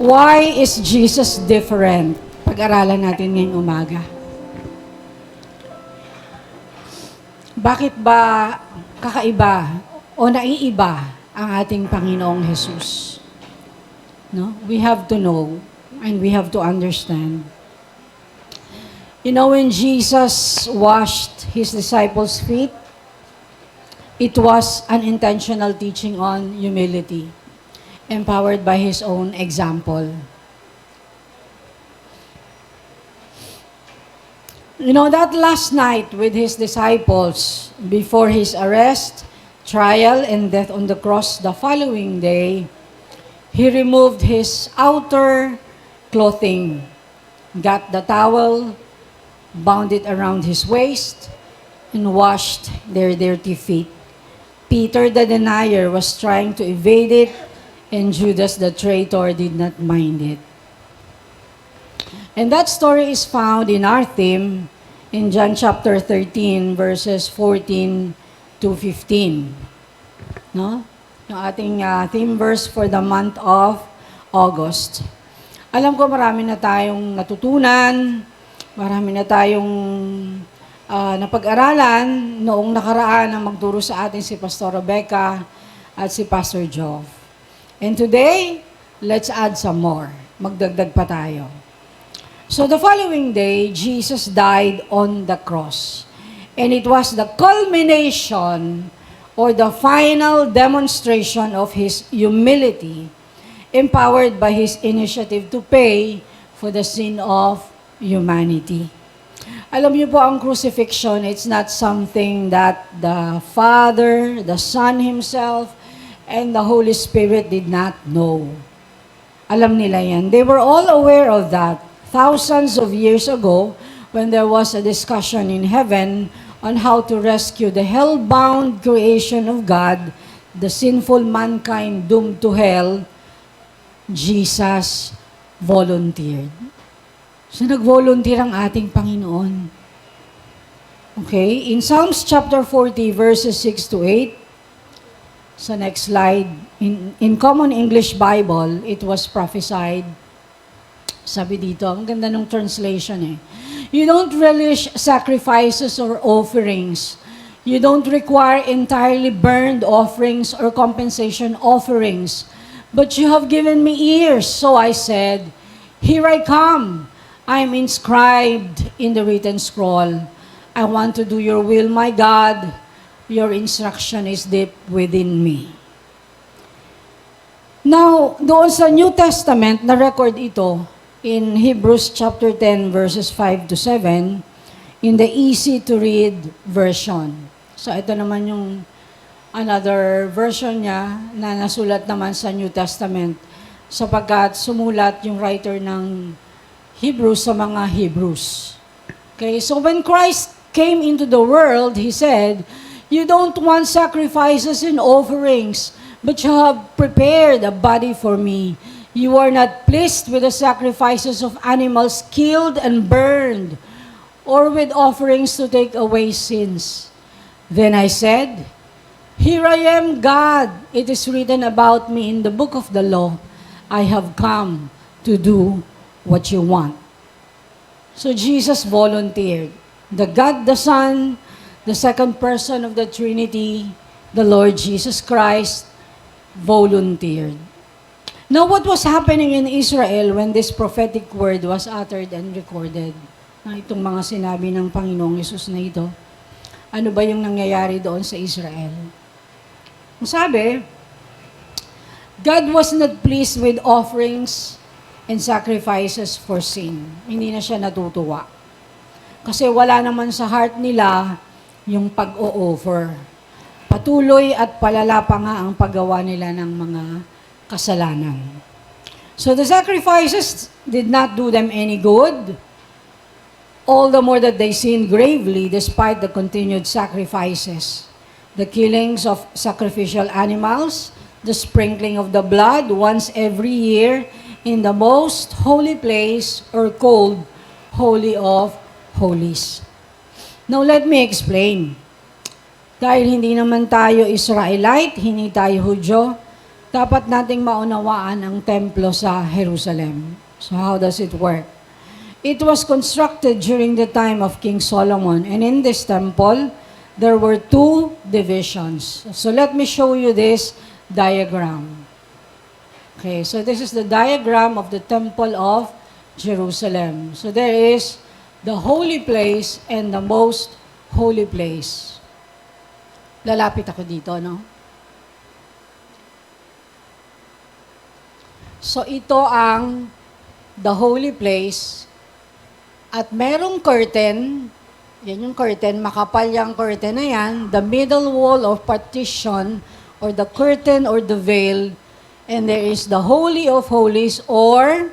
Why is Jesus different? Pag-aralan natin ngayong umaga. Bakit ba kakaiba o naiiba ang ating Panginoong Jesus? No? We have to know and we have to understand. You know, when Jesus washed his disciples' feet, it was an intentional teaching on humility, empowered by his own example. You know, that last night with his disciples, before his arrest, trial, and death on the cross the following day, he removed his outer clothing, got the towel, bound it around his waist, and washed their dirty feet. Peter the denier was trying to evade it, and Judas the traitor did not mind it. And that story is found in our theme in John chapter 13, verses 14 to 15. No? Yung ating theme verse for the month of August. Alam ko marami na tayong natutunan, marami na tayong napag-aralan noong nakaraan na magturo sa atin si Pastor Rebecca at si Pastor Jove. And today, let's add some more. Magdagdag pa tayo. So the following day, Jesus died on the cross. And it was the culmination or the final demonstration of his humility, empowered by his initiative to pay for the sin of humanity. Alam niyo po, ang crucifixion, it's not something that the Father, the Son Himself, and the Holy Spirit did not know. Alam nila yan. They were all aware of that. Thousands of years ago, when there was a discussion in heaven on how to rescue the hell-bound creation of God, the sinful mankind doomed to hell, Jesus volunteered. So nag-volunteer ang ating Panginoon. Okay? In Psalms chapter 40, verses 6 to 8, sa next slide, in Common English Bible, it was prophesied. Sabi dito, ang ganda ng translation eh. You don't relish sacrifices or offerings. You don't require entirely burned offerings or compensation offerings. But you have given me ears, so I said, here I come. I am inscribed in the written scroll. I want to do your will, my God. Your instruction is deep within me. Now, doon sa New Testament, na-record ito in Hebrews chapter 10, verses 5 to 7, in the easy-to-read version. So, ito naman yung another version niya na nasulat naman sa New Testament sapagkat sumulat yung writer ng Hebrews sa mga Hebrews. Okay, so when Christ came into the world, He said, you don't want sacrifices and offerings, but you have prepared a body for me. You are not pleased with the sacrifices of animals killed and burned, or with offerings to take away sins. Then I said, here I am, God. It is written about me in the book of the law. I have come to do what you want. So Jesus volunteered. The God, the Son, the second person of the Trinity, the Lord Jesus Christ, volunteered. Now, what was happening in Israel when this prophetic word was uttered and recorded? Na itong mga sinabi ng Panginoong Yesus na ito. Ano ba yung nangyayari doon sa Israel? Sabi, God was not pleased with offerings and sacrifices for sin. Hindi na siya natutuwa. Kasi wala naman sa heart nila yung pag-o-offer. Patuloy at palala pa nga ang paggawa nila ng mga kasalanan. So the sacrifices did not do them any good, all the more that they sinned gravely despite the continued sacrifices. The killings of sacrificial animals, the sprinkling of the blood once every year in the most holy place or called Holy of Holies. Now let me explain. Dahil hindi naman tayo Israelite, hindi tayo Hudyo, dapat nating maunawaan ang templo sa Jerusalem. So how does it work? It was constructed during the time of King Solomon, and in this temple, there were two divisions. So let me show you this diagram. Okay, so this is the diagram of the temple of Jerusalem. So there is the holy place and the most holy place. Lalapit ako dito, no? So ito ang the holy place at merong curtain, yan yung curtain, makapal yung curtain na yan, the middle wall of partition or the curtain or the veil, and there is the Holy of Holies or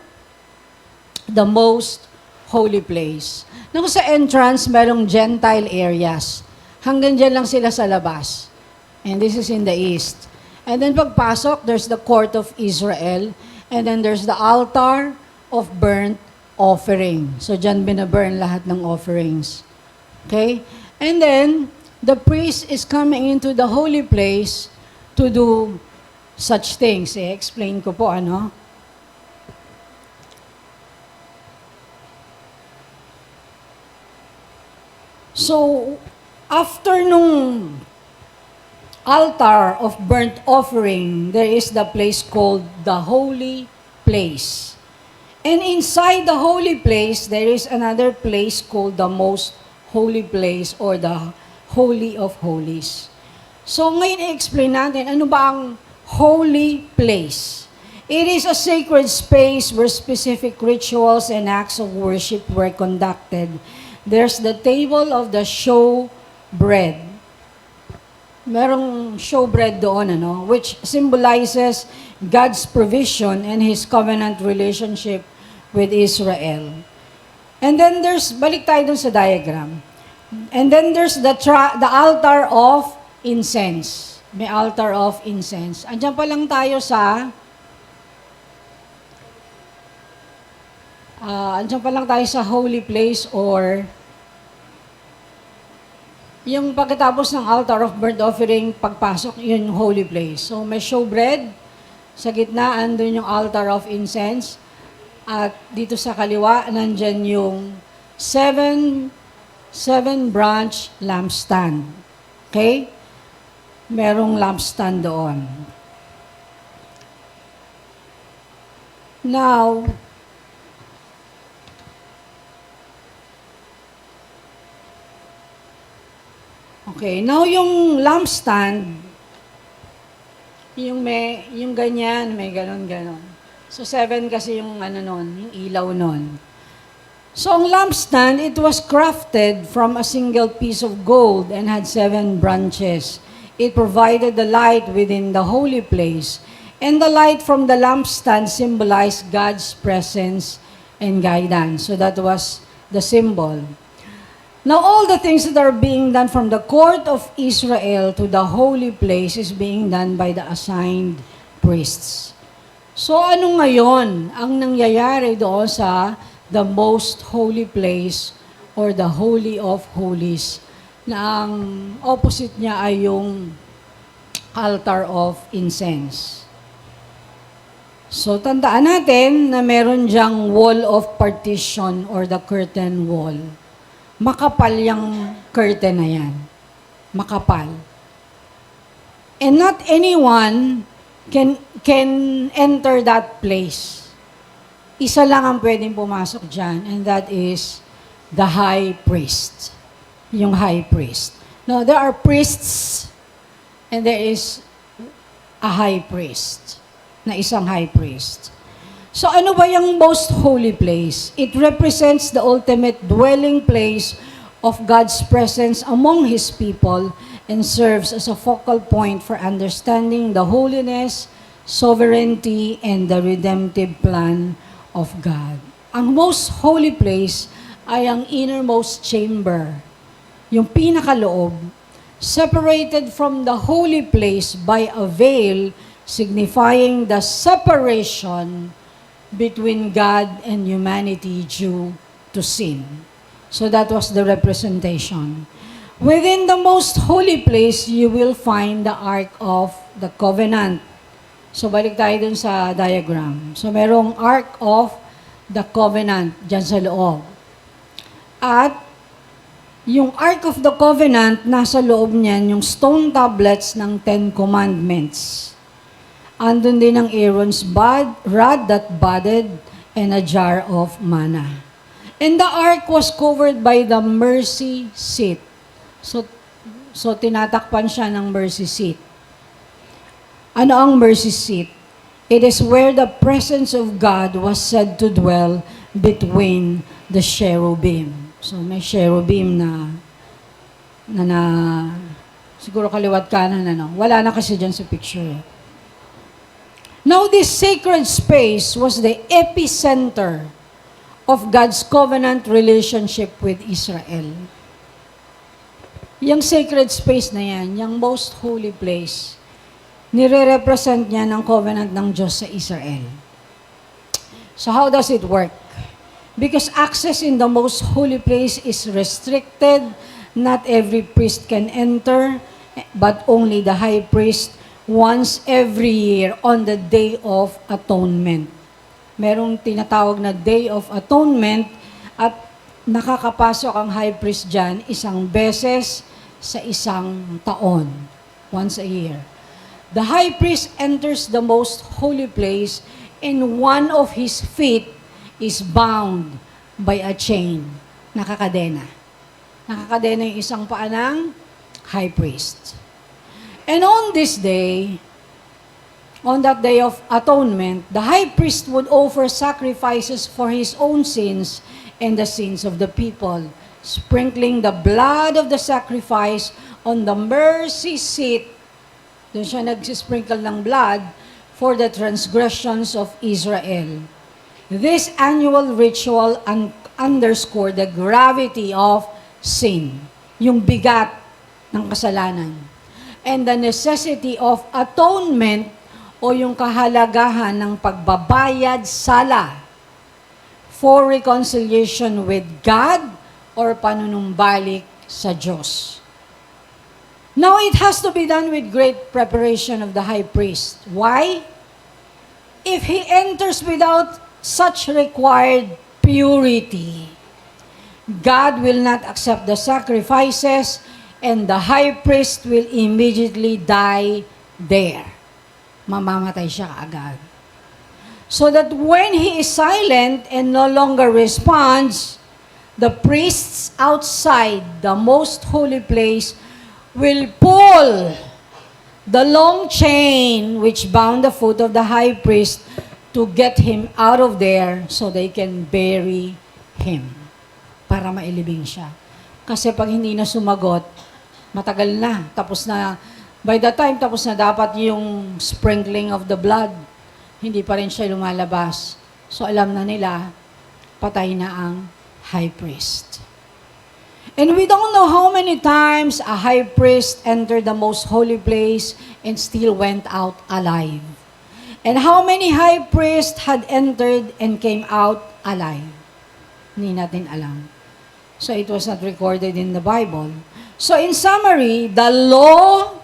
the most holy place. Nung sa entrance, merong Gentile areas. Hanggang dyan lang sila sa labas. And this is in the east. And then pagpasok, there's the court of Israel. And then there's the altar of burnt offering. So dyan binaburn lahat ng offerings. Okay? And then, the priest is coming into the holy place to do such things. Explain ko po ano. So, after nung altar of burnt offering, there is the place called the holy place. And inside the holy place, there is another place called the most holy place or the Holy of Holies. So ngayon i-explain natin, ano ba ang holy place? It is a sacred space where specific rituals and acts of worship were conducted. There's the table of the show bread. Merong show bread doon, ano, which symbolizes God's provision and His covenant relationship with Israel. And then balik tayo dun sa diagram. And then there's the altar of incense. May altar of incense. Andiyan pa lang tayo sa holy place or yung pagkatapos ng altar of burnt offering, pagpasok, yun yung holy place. So may showbread, sa gitna andun yung altar of incense, at dito sa kaliwa, nandyan yung seven branch lampstand. Okay? Merong lampstand doon. Now, yung lampstand, yung ganyan, may ganon. So 7 kasi yung yung ilaw nun. So ang lampstand, it was crafted from a single piece of gold and had 7 branches. It provided the light within the holy place. And the light from the lampstand symbolized God's presence and guidance. So that was the symbol. Now, all the things that are being done from the court of Israel to the holy place is being done by the assigned priests. So, ano ngayon ang nangyayari doon sa the most holy place or the Holy of Holies na ang opposite niya ay yung altar of incense? So, tandaan natin na meron diyang wall of partition or the curtain wall. Makapal yung curtain na yan. Makapal. And not anyone can enter that place. Isa lang ang pwedeng pumasok dyan, and that is the high priest. Yung high priest. No, there are priests, and there is a high priest. Na isang high priest. So ano ba yung most holy place? It represents the ultimate dwelling place of God's presence among His people and serves as a focal point for understanding the holiness, sovereignty, and the redemptive plan of God. Ang most holy place ay ang innermost chamber, yung pinakaloob, separated from the holy place by a veil signifying the separation between God and humanity due to sin. So that was the representation. Within the most holy place, you will find the Ark of the Covenant. So, balik tayo dun sa diagram. So, merong Ark of the Covenant dyan sa loob. At, yung Ark of the Covenant, nasa loob niyan yung stone tablets ng Ten Commandments. Andun din ang Aaron's rod that budded and a jar of manna. And the ark was covered by the mercy seat. So tinatakpan siya ng mercy seat. Ano ang mercy seat? It is where the presence of God was said to dwell between the cherubim. So may cherubim na siguro kaliwat kanan, ano. Wala na kasi dyan sa picture. Now, this sacred space was the epicenter of God's covenant relationship with Israel. Yung sacred space na yan, yung most holy place, nire-represent niya ng covenant ng Diyos sa Israel. So how does it work? Because access in the most holy place is restricted, not every priest can enter, but only the high priest once every year on the Day of Atonement. Merong tinatawag na Day of Atonement at nakakapasok ang high priest dyan isang beses sa isang taon, once a year. The high priest enters the most holy place and one of his feet is bound by a chain. Nakakadena. Nakakadena yung isang paa ng high priest. And on this day, on that Day of Atonement, the high priest would offer sacrifices for his own sins and the sins of the people, sprinkling the blood of the sacrifice on the mercy seat. Doon siya nagsisprinkle ng blood for the transgressions of Israel. This annual ritual underscored the gravity of sin, yung bigat ng kasalanan, and the necessity of atonement o yung kahalagahan ng pagbabayad sala for reconciliation with God or panunumbalik sa Diyos. Now, it has to be done with great preparation of the high priest. Why? If he enters without such required purity, God will not accept the sacrifices and the high priest will immediately die there. Mamamatay siya kaagad. So that when he is silent and no longer responds, the priests outside the most holy place will pull the long chain which bound the foot of the high priest to get him out of there so they can bury him para mailibing siya. Kasi pag hindi na sumagot, matagal na, tapos na, by the time tapos na dapat yung sprinkling of the blood, hindi pa rin siya lumalabas. So alam na nila, patay na ang high priest. And we don't know how many times a high priest entered the most holy place and still went out alive. And how many high priests had entered and came out alive? Hindi natin alam. So it was not recorded in the Bible. So in summary, the law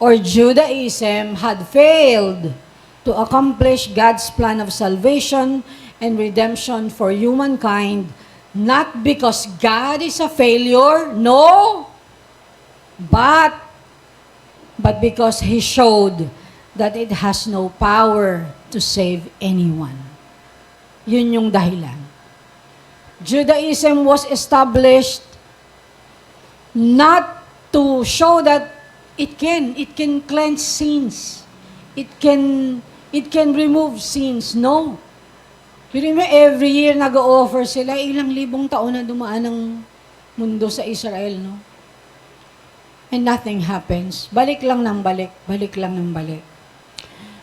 or Judaism had failed to accomplish God's plan of salvation and redemption for humankind, not because God is a failure, no, but because He showed that it has no power to save anyone. Yun yung dahilan. Judaism was established not to show that it can cleanse sins. It can remove sins. No. Pero every year nag-o-offer sila, ilang libong taon na dumaan ng mundo sa Israel, no? And nothing happens. Balik lang ng balik. Balik lang ng balik.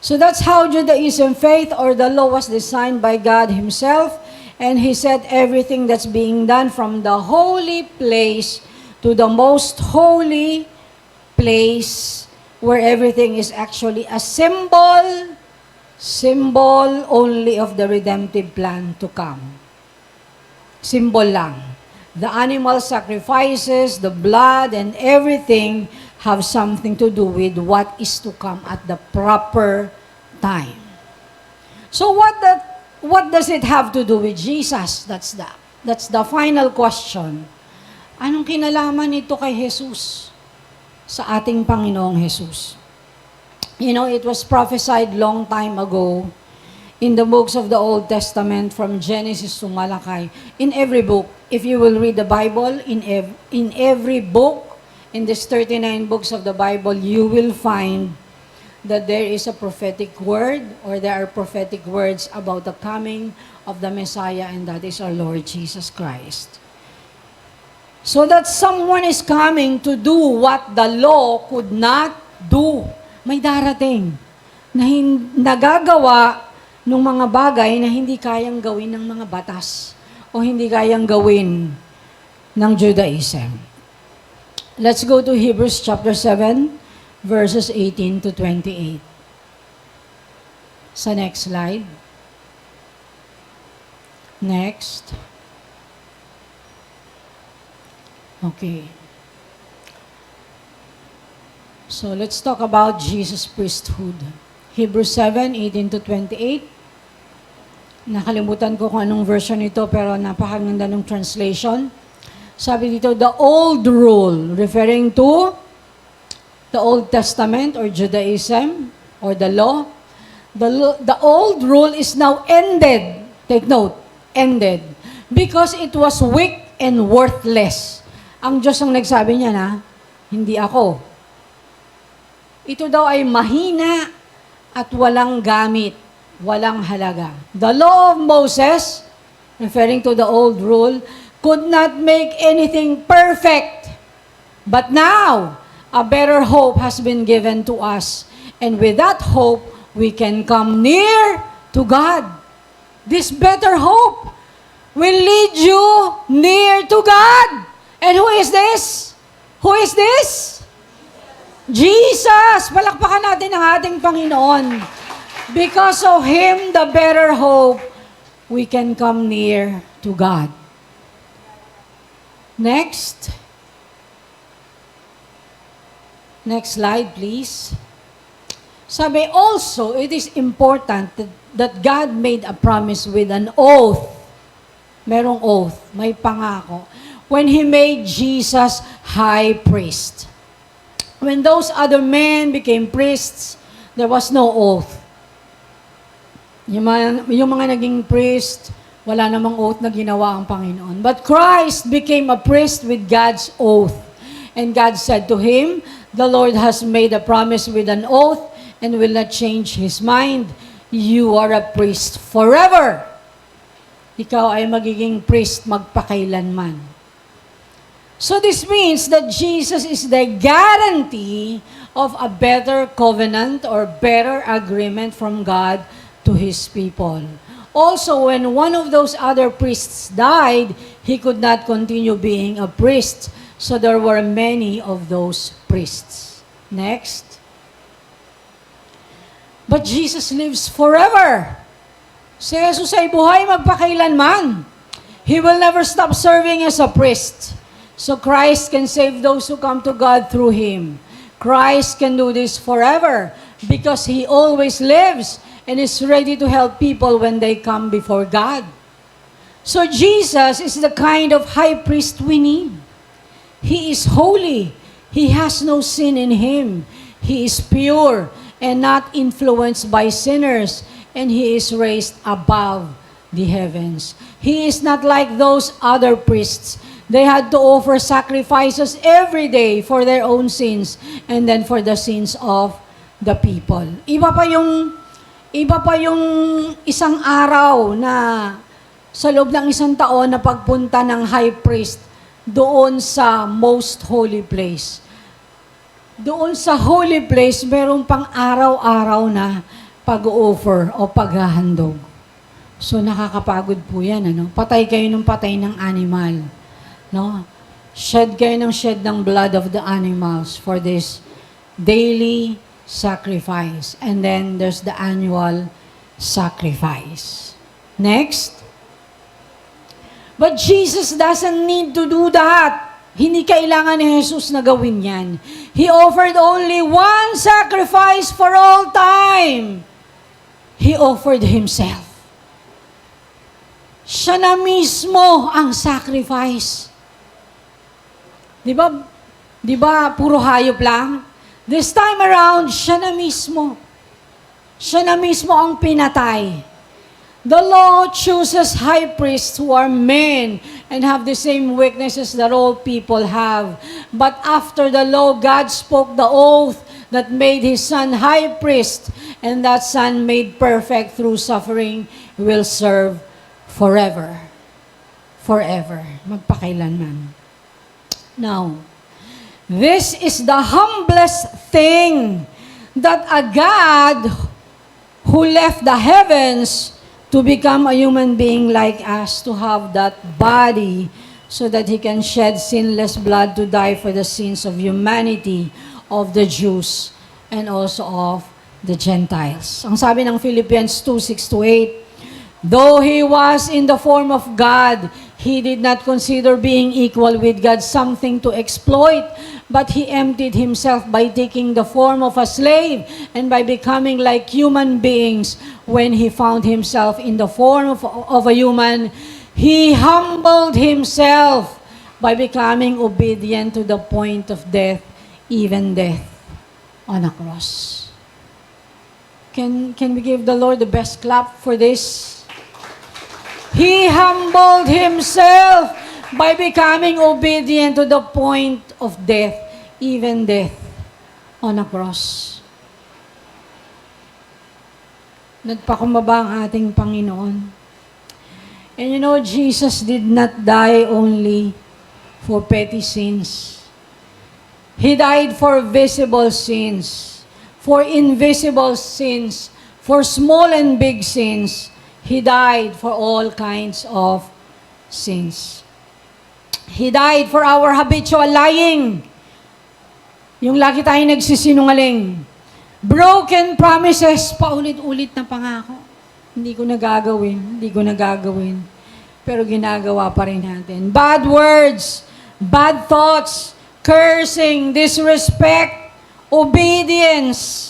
So that's how Judaism faith or the law was designed by God Himself, and He set everything that's being done from the holy place to the most holy place where everything is actually a symbol only of the redemptive plan to come. Symbol lang. The animal sacrifices, the blood, and everything have something to do with what is to come at the proper time. So what does it have to do with Jesus? That's the final question. Anong kinalaman nito kay Jesus sa ating Panginoong Jesus? You know, it was prophesied long time ago in the books of the Old Testament from Genesis to Malachi. In every book, if you will read the Bible, in every book, in these 39 books of the Bible, you will find that there is a prophetic word or there are prophetic words about the coming of the Messiah, and that is our Lord Jesus Christ. So that someone is coming to do what the law could not do. May darating na nagagawa ng mga bagay na hindi kayang gawin ng mga batas o hindi kayang gawin ng Judaism. Let's go to Hebrews chapter 7, verses 18 to 28. Sa next slide. Next. Okay. So let's talk about Jesus' priesthood. Hebrews 7, 18 to 28. Nakalimutan ko kung anong version ito, pero napakaganda ng translation. Sabi dito, the old rule, referring to the Old Testament or Judaism or the law. The old rule is now ended. Take note, ended. Because it was weak and worthless. Ang Diyos ang nagsabi niya na, hindi ako. Ito daw ay mahina at walang gamit, walang halaga. The law of Moses, referring to the old rule, could not make anything perfect. But now, a better hope has been given to us. And with that hope, we can come near to God. This better hope will lead you near to God. And who is this? Who is this? Jesus! Palakpakan natin ang ating Panginoon. Because of Him, the better hope, we can come near to God. Next. Next slide, please. Sabi, also, it is important that God made a promise with an oath. Merong oath, may pangako. When He made Jesus high priest. When those other men became priests, there was no oath. Yung mga naging priest, wala namang oath na ginawa ang Panginoon. But Christ became a priest with God's oath. And God said to Him, the Lord has made a promise with an oath and will not change His mind. You are a priest forever. Ikaw ay magiging priest magpakailanman. So this means that Jesus is the guarantee of a better covenant or better agreement from God to His people. Also, when one of those other priests died, he could not continue being a priest. So there were many of those priests. Next. But Jesus lives forever. Si Jesus ay buhay magpakailanman. He will never stop serving as a priest. So Christ can save those who come to God through Him. Christ can do this forever because He always lives and is ready to help people when they come before God. So Jesus is the kind of high priest we need. He is holy. He has no sin in Him. He is pure and not influenced by sinners, and He is raised above the heavens. He is not like those other priests. They had to offer sacrifices every day for their own sins and then for the sins of the people. Iba pa yung isang araw na sa loob ng isang taon na pagpunta ng high priest doon sa most holy place. Doon sa holy place, merong pang araw-araw na pag-offer o paghahandog. So nakakapagod po yan. Ano? Patay kayo ng patay ng animal. No? Shed kayo ng blood of the animals for this daily sacrifice. And then there's the annual sacrifice. Next. But Jesus doesn't need to do that. Hindi kailangan ni Jesus na gawin yan. He offered only one sacrifice for all time. He offered Himself. Siya na mismo ang sacrifice. Di ba puro hayop lang? This time around, siya na mismo. Siya na mismo ang pinatay. The law chooses high priests who are men and have the same weaknesses that all people have. But after the law, God spoke the oath that made His Son high priest, and that Son made perfect through suffering will serve forever. Forever. Magpakailanman. Now, this is the humblest thing that a God who left the heavens to become a human being like us, to have that body so that He can shed sinless blood to die for the sins of humanity, of the Jews, and also of the Gentiles. Ang sabi ng Philippians 2:6-8, though He was in the form of God, He did not consider being equal with God something to exploit, but He emptied Himself by taking the form of a slave and by becoming like human beings. When He found Himself in the form of a human, He humbled Himself by becoming obedient to the point of death, even death on a cross. Can we give the Lord the best clap for this? He humbled Himself by becoming obedient to the point of death, even death on a cross. Nagpakumbaba ang ating Panginoon. And you know, Jesus did not die only for petty sins. He died for visible sins, for invisible sins, for small and big sins. He died for all kinds of sins. He died for our habitual lying. Yung lagi tayo nagsisinungaling. Broken promises, paulit-ulit na pangako. Hindi ko nagagawin. Pero ginagawa pa rin natin. Bad words, bad thoughts, cursing, disrespect, obedience.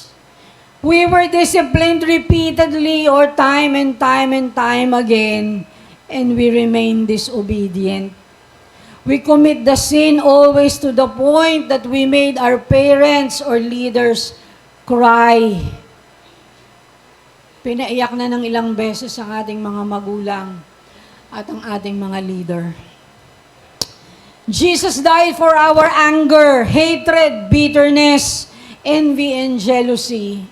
We were disciplined repeatedly or time and time again, and we remain disobedient. We commit the sin always to the point that we made our parents or leaders cry. Pinaiyak na ng ilang beses ang ating mga magulang at ang ating mga leader. Jesus died for our anger, hatred, bitterness, envy, and jealousy.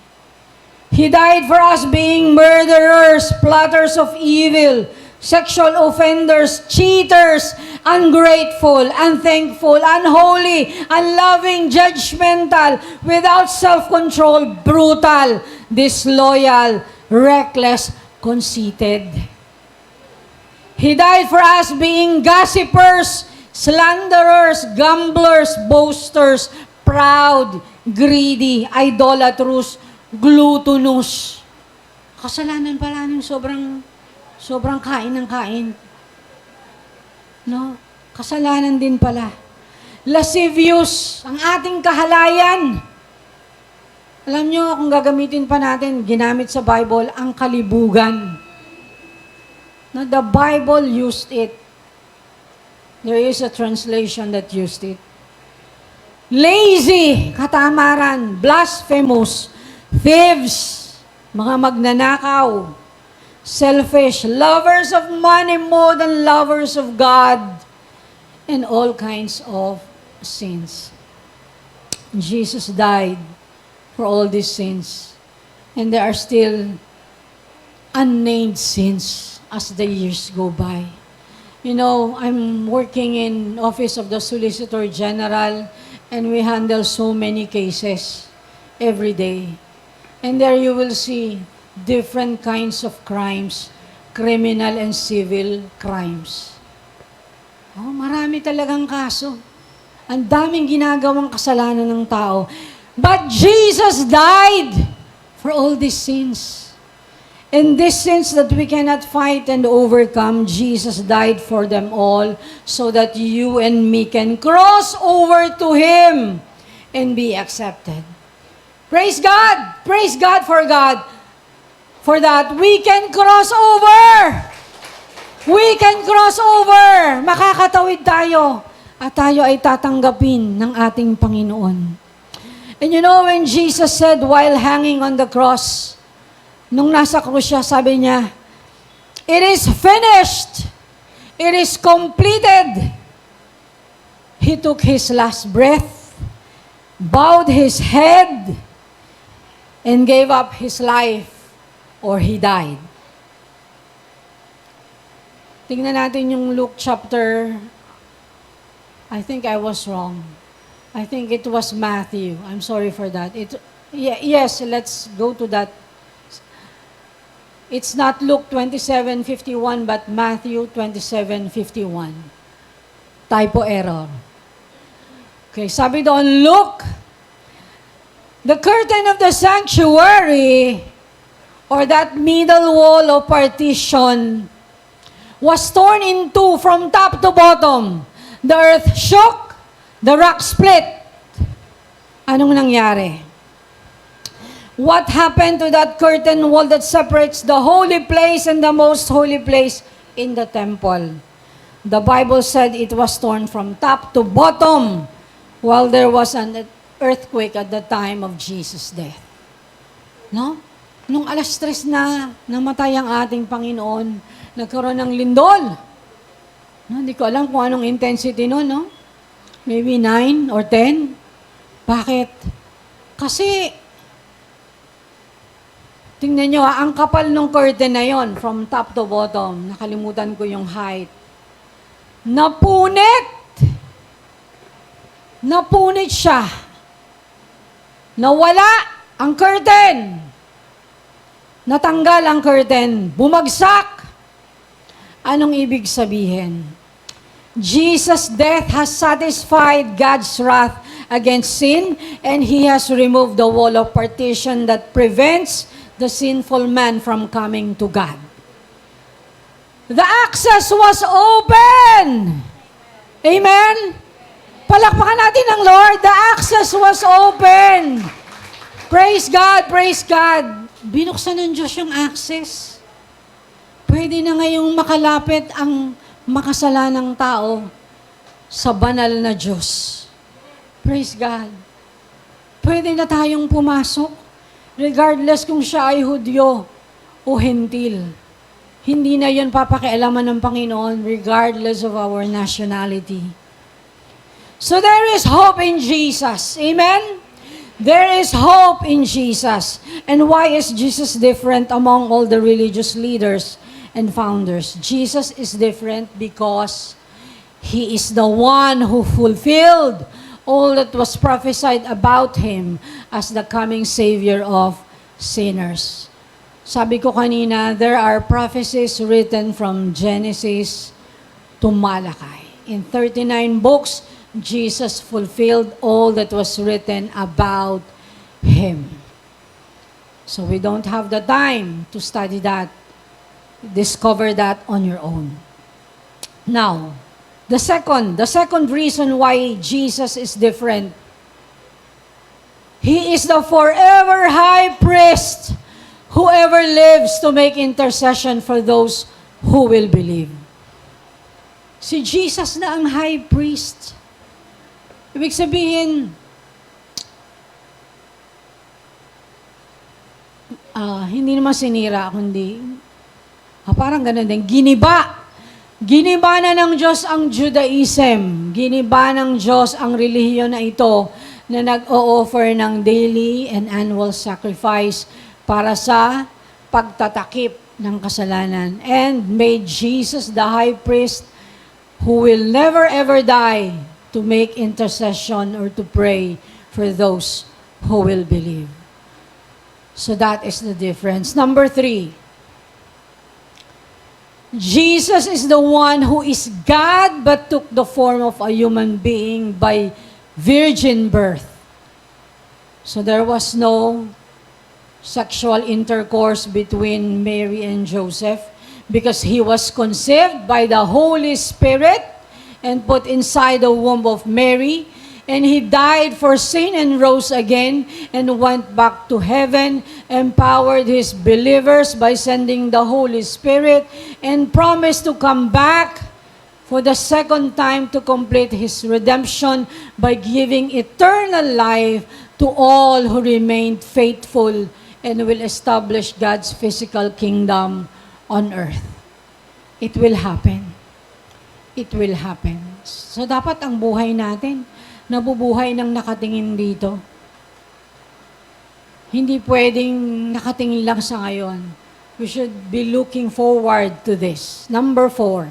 He died for us being murderers, plotters of evil, sexual offenders, cheaters, ungrateful, unthankful, unholy, unloving, judgmental, without self-control, brutal, disloyal, reckless, conceited. He died for us being gossipers, slanderers, gamblers, boasters, proud, greedy, idolatrous, gluttonous. Kasalanan pala ng sobrang kain ng kain. No? Kasalanan din pala. Lascivious, ang ating kahalayan. Alam nyo, kung gagamitin pa natin, ginamit sa Bible, ang kalibugan. No, the Bible used it. There is a translation that used it. Lazy, katamaran, blasphemous, thieves, mga magnanakaw, selfish, lovers of money more than lovers of God, and all kinds of sins. Jesus died for all these sins. And there are still unnamed sins as the years go by. You know, I'm working in Office of the Solicitor General, and we handle so many cases every day. And there you will see different kinds of crimes, criminal and civil crimes. Oh, marami talagang kaso. Ang daming ginagawang kasalanan ng tao. But Jesus died for all these sins. And these sins that we cannot fight and overcome, Jesus died for them all so that you and me can cross over to Him and be accepted. Praise God! Praise God for for that, we can cross over. We can cross over. Makakatawid tayo. At tayo ay tatanggapin ng ating Panginoon. And you know, when Jesus said while hanging on the cross, nung nasa krus siya, sabi niya, "It is finished. It is completed." He took his last breath, bowed his head, and gave up his life, or he died. Tingnan natin yung Luke chapter, I think I was wrong. I think it was Matthew. I'm sorry for that. Yes, let's go to that. It's not Luke 27:51, but Matthew 27:51. Typo error. Okay, sabi doon, "Look, the curtain of the sanctuary, or that middle wall of partition, was torn in two from top to bottom. The earth shook, the rock split." Anong nangyari? What happened to that curtain wall that separates the holy place and the most holy place in the temple? The Bible said it was torn from top to bottom while there was an earthquake at the time of Jesus' death. No? Nung 3:00 na namatay ang ating Panginoon, nagkaroon ng lindol. No, hindi ko alam kung anong intensity nun, no? Maybe 9 or 10. Bakit? Kasi, tingnan nyo, ang kapal ng curtain na yon from top to bottom. Nakalimutan ko yung height. Napunit! Napunit siya. Nawala ang curtain. Natanggal ang curtain. Bumagsak. Anong ibig sabihin? Jesus' death has satisfied God's wrath against sin, and He has removed the wall of partition that prevents the sinful man from coming to God. The access was open. Amen? Palakpakan natin ang Lord. The access was open. Praise God, praise God. Binuksan ng Diyos yung access. Pwede na ngayong makalapit ang makasalanang tao sa banal na Diyos. Praise God. Pwede na tayong pumasok, regardless kung siya ay Hudyo o Hentil. Hindi na yun papakialaman ng Panginoon, regardless of our nationality. So there is hope in Jesus. Amen? There is hope in Jesus. And why is Jesus different among all the religious leaders and founders? Jesus is different because He is the one who fulfilled all that was prophesied about Him as the coming Savior of sinners. Sabi ko kanina, there are prophecies written from Genesis to Malachi. In 39 books, Jesus fulfilled all that was written about Him. So we don't have the time to study that. Discover that on your own. Now, the second reason why Jesus is different. He is the forever high priest who ever lives to make intercession for those who will believe. Si Jesus na ang high priest. Ibig sabihin, hindi naman sinira, kundi parang ganun din. Giniba na ng Diyos ang Judaism. Giniba ng Diyos ang relihiyon na ito na nag-o-offer ng daily and annual sacrifice para sa pagtatakip ng kasalanan. And made Jesus the high priest who will never ever die to make intercession or to pray for those who will believe. So that is the difference. Number 3. Jesus is the one who is God but took the form of a human being by virgin birth. So there was no sexual intercourse between Mary and Joseph because He was conceived by the Holy Spirit and put inside the womb of Mary, And He died for sin and rose again and went back to heaven, empowered His believers by sending the Holy Spirit, and promised to come back for the second time to complete His redemption by giving eternal life to all who remained faithful and will establish God's physical kingdom on earth. It will happen. It will happen. So dapat ang buhay natin, nabubuhay ng nakatingin dito. Hindi pwedeng nakatingin lang sa ngayon. We should be looking forward to this. Number 4.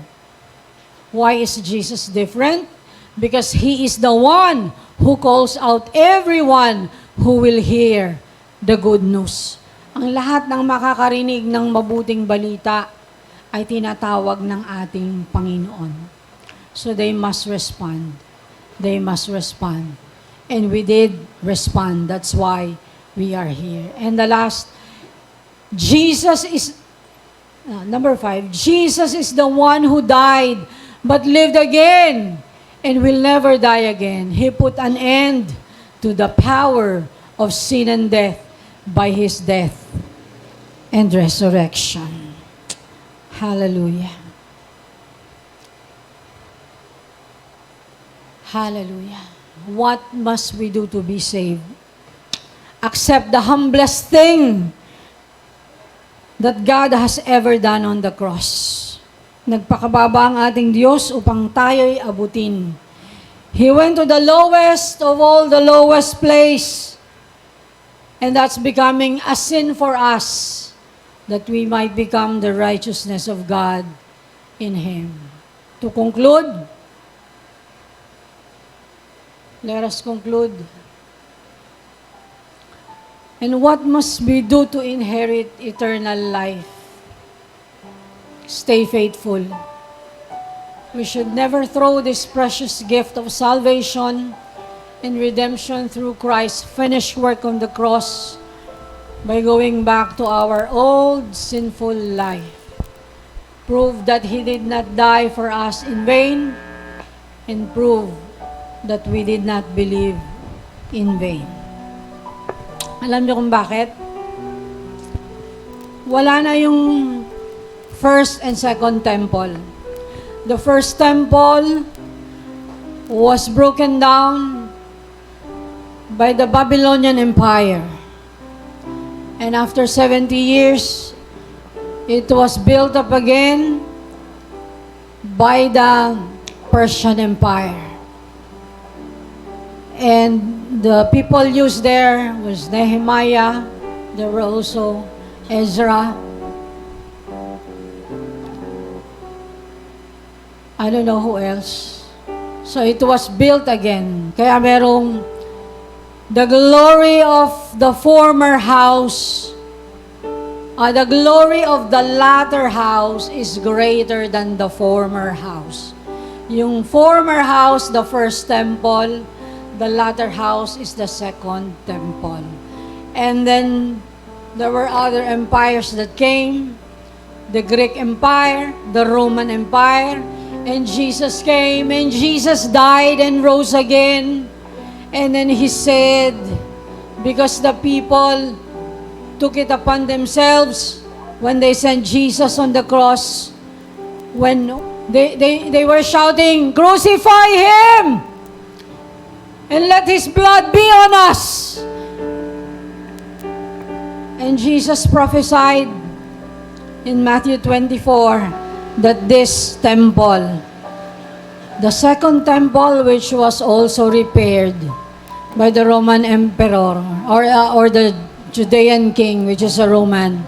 Why is Jesus different? Because He is the one who calls out everyone who will hear the good news. Ang lahat ng makakarinig ng mabuting balita ay tinatawag ng ating Panginoon. So they must respond. They must respond. And we did respond. That's why we are here. And the last, Jesus is, number 5, Jesus is the one who died but lived again and will never die again. He put an end to the power of sin and death by His death and resurrection. Hallelujah. Hallelujah. What must we do to be saved? Accept the humblest thing that God has ever done on the cross. Nagpakababa ang ating Diyos upang tayo'y abutin. He went to the lowest of all the lowest place. And that's becoming a sin for us, that we might become the righteousness of God in Him. To conclude, let us conclude. And what must we do to inherit eternal life? Stay faithful. We should never throw this precious gift of salvation and redemption through Christ's finished work on the cross by going back to our old sinful life. Prove that He did not die for us in vain, and prove that we did not believe in vain. Alam niyo kung bakit? Wala na yung first and second temple. The first temple was broken down by the Babylonian Empire. And after 70 years, it was built up again by the Persian Empire. And the people used there was Nehemiah. There were also Ezra. I don't know who else. So it was built again. Kaya merong the glory of the former house, the glory of the latter house is greater than the former house. Yung former house, the first temple, the latter house is the second temple. And then there were other empires that came, the Greek Empire, the Roman Empire, and Jesus came, and Jesus died and rose again. And then He said, because the people took it upon themselves when they sent Jesus on the cross, when they were shouting, "Crucify Him! And let His blood be on us!" And Jesus prophesied in Matthew 24 that this temple, the second temple, which was also repaired by the Roman emperor or the Judean king, which is a Roman,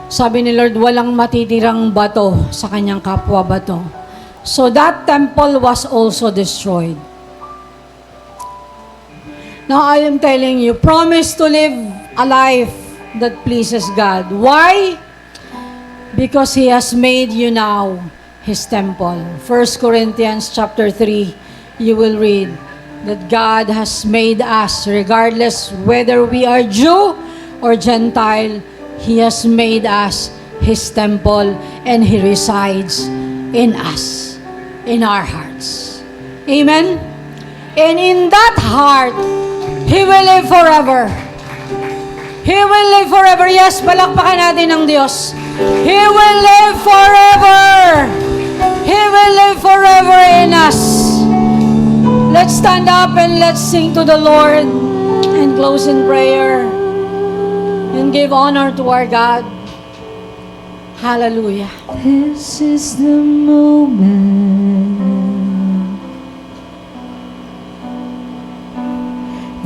sabi ni Lord, walang matitirang bato sa kanyang kapwa bato. So that temple was also destroyed. Now I am telling you, promise to live a life that pleases God. Why? Because He has made you now His temple. 1 Corinthians chapter 3, you will read that God has made us, regardless whether we are Jew or Gentile, He has made us His temple, and He resides in us, in our hearts. Amen? And in that heart, He will live forever. He will live forever. Yes, palakpakan natin ang Diyos. He will live forever. He will live forever in us. Let's stand up and let's sing to the Lord and close in prayer and give honor to our God. Hallelujah. This is the moment.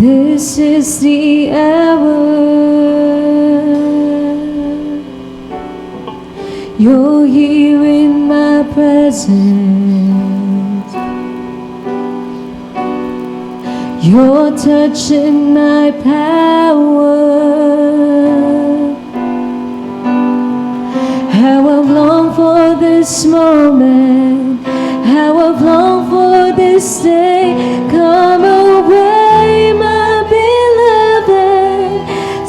This is the hour. You're here in my presence. You're touching my power. How I've longed for this moment. How I've longed for this day. Come away, my beloved,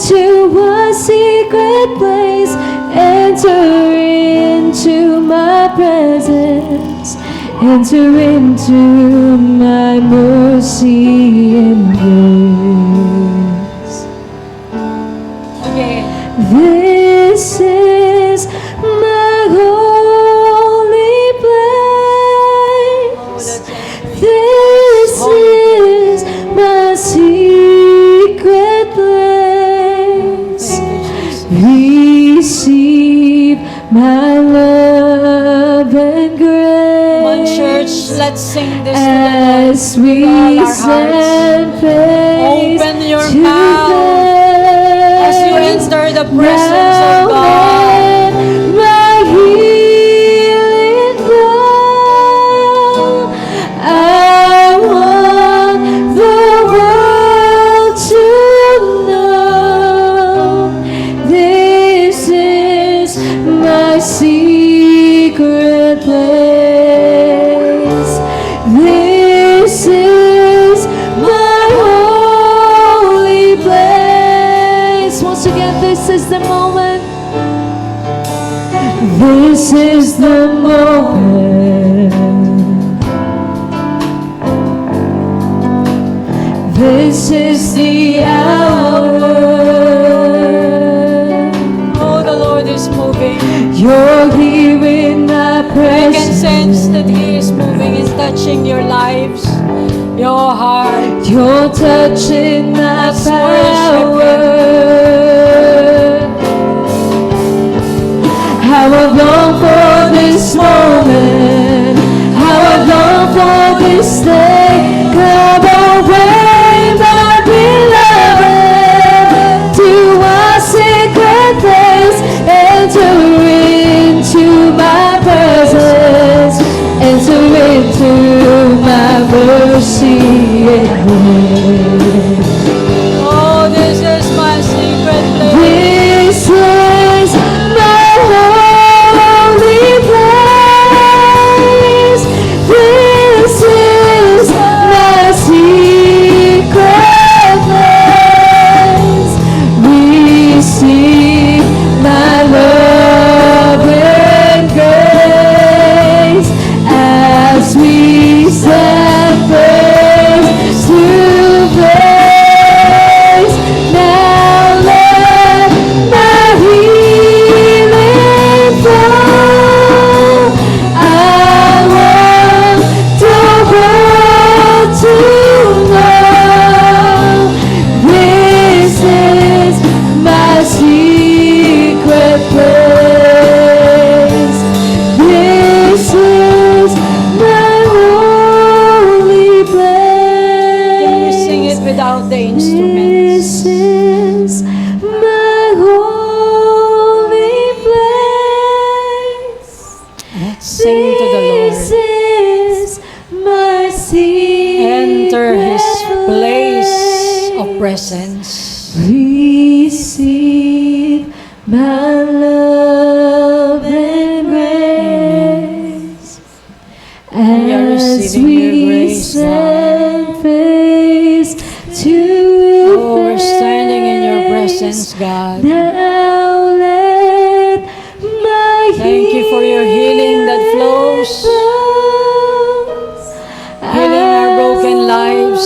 to a secret place. Enter into my presence. Enter into my mercy and grace. Okay. This is my holy place. This is my secret place. Receive my love and grace. One church, let's sing this As to the we Lord with all our stand hearts. face Open your to mouth as you face. enter the presence of God. My healing flow. I want the world to know this is my secret place. This is my holy place. Once again, this is the moment. This is the moment. This is the hour. Oh, the Lord is moving. You're here in my I can presence. sense that He is moving. He's touching your lives, your heart. You're touching my Let's worship power. How I've longed for this moment. How I've longed for this day. Come away, my beloved, to a secret place. Enter into my presence. Enter into my mercy and grace. Oh, this is my secret place. This is my holy place. This is my secret place. Receive my love and grace as we stand face to face. Now let my healing flow. I want the world to know this is my secret place. This is my holy place. Can we sing it without the instruments? This is my holy place. Let's sing to the This Lord. is my secret Enter His place of presence. Receive my love and grace. We are As receiving your we grace, stand face to Oh, we're standing in your presence, God. Now let my Thank you for your healing that flows. Healing our broken lives.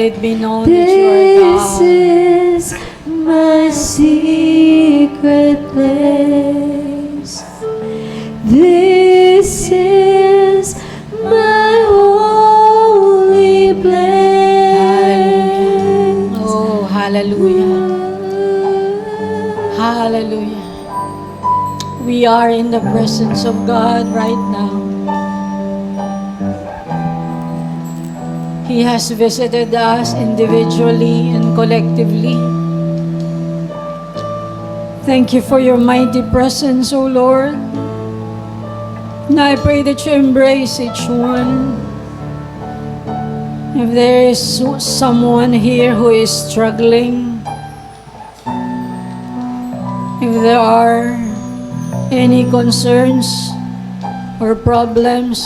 it be known that you are This God. is my secret place. This is my holy place. Oh, hallelujah. Hallelujah. We are in the presence of God right now. He has visited us individually and collectively. Thank you for your mighty presence, O Lord. And I pray that you embrace each one. If there is someone here who is struggling, if there are any concerns or problems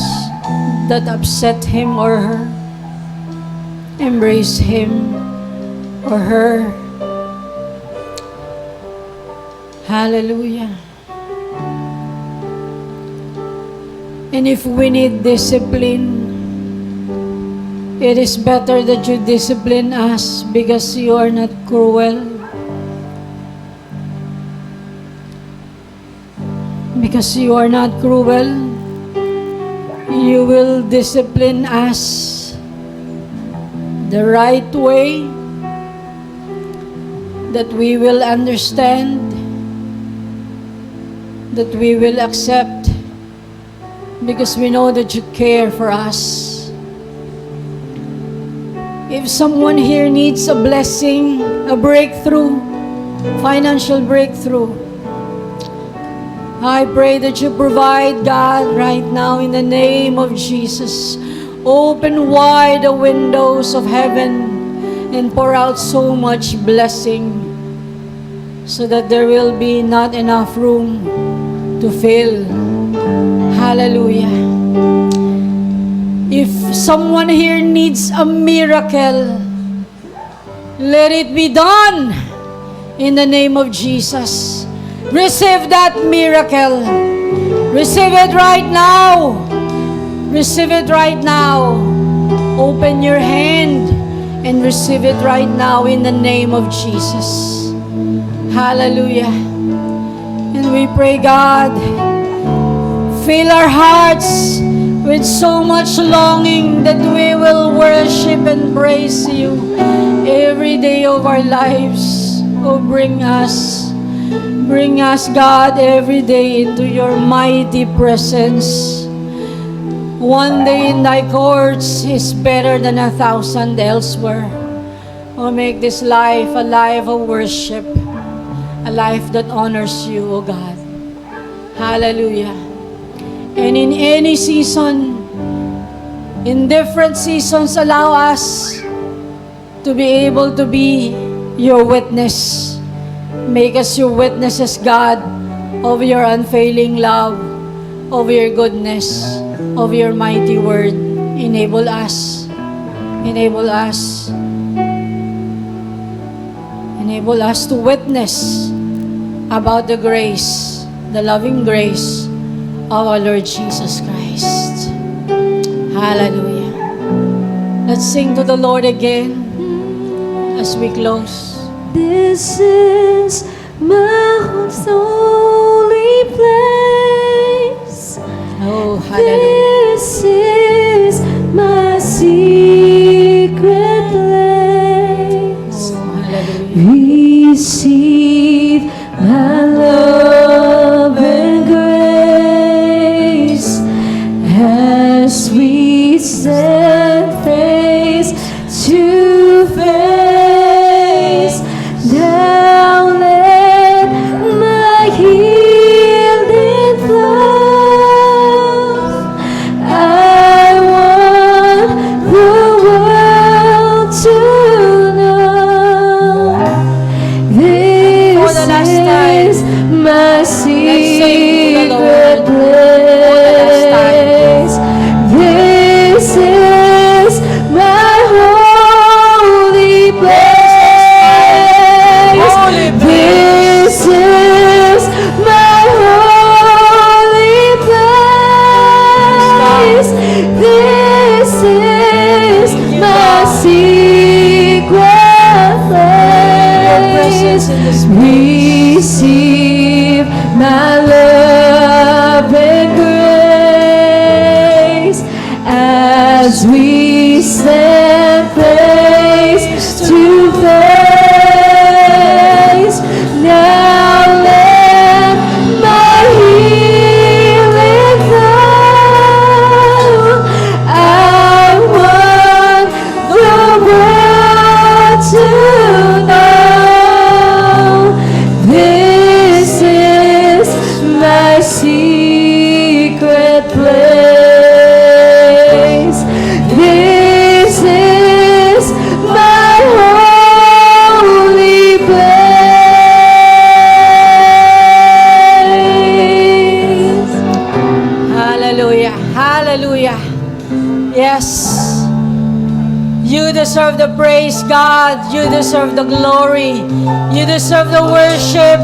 that upset him or her, embrace him or her. Hallelujah. And if we need discipline, it is better that you discipline us because you are not cruel. Because you are not cruel, you will discipline us the right way, that we will understand, that we will accept, because we know that you care for us. If someone here needs a blessing, a breakthrough, financial breakthrough, I pray that you provide, God, right now in the name of Jesus. Open wide the windows of heaven and pour out so much blessing so that there will be not enough room to fill. Hallelujah. If someone here needs a miracle, let it be done in the name of Jesus. Receive that miracle. Receive it right now. Receive it right now. Open your hand and receive it right now in the name of Jesus. Hallelujah. And we pray, God, fill our hearts with so much longing that we will worship and praise you every day of our lives. Oh, bring us, God, every day into your mighty presence. One day in thy courts is better than 1,000 elsewhere. Oh, make this life a life of worship, a life that honors you, oh God. Hallelujah. And in any season, in different seasons, allow us to be able to be your witness. Make us your witnesses, God, of your unfailing love, of your goodness, of your mighty word. Enable us. Enable us. Enable us to witness about the grace, the loving grace of our Lord Jesus Christ. Hallelujah. Let's sing to the Lord again as we close. This is my holy place. Oh, hallelujah. This is my secret place. Oh, hallelujah. Receive my love and grace as we stand face to face. Now let my healing flow. I want the world to know this as we stand face to face. Now let my healing flow. I want the world to know this is my secret place. This is my holy place. Hallelujah. Hallelujah. Yes. You deserve the praise, God. You deserve the glory. You deserve the worship.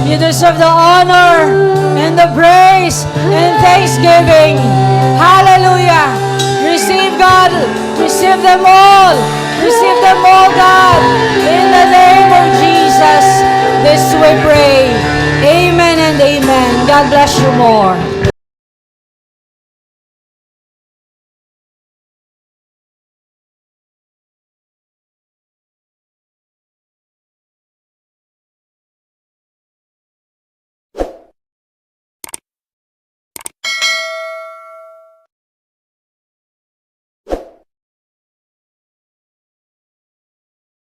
You deserve the honor and the praise and thanksgiving. Hallelujah. Receive, God. Receive them all. Receive them all, God. In the name of Jesus, this we pray. Amen and amen. God bless you more.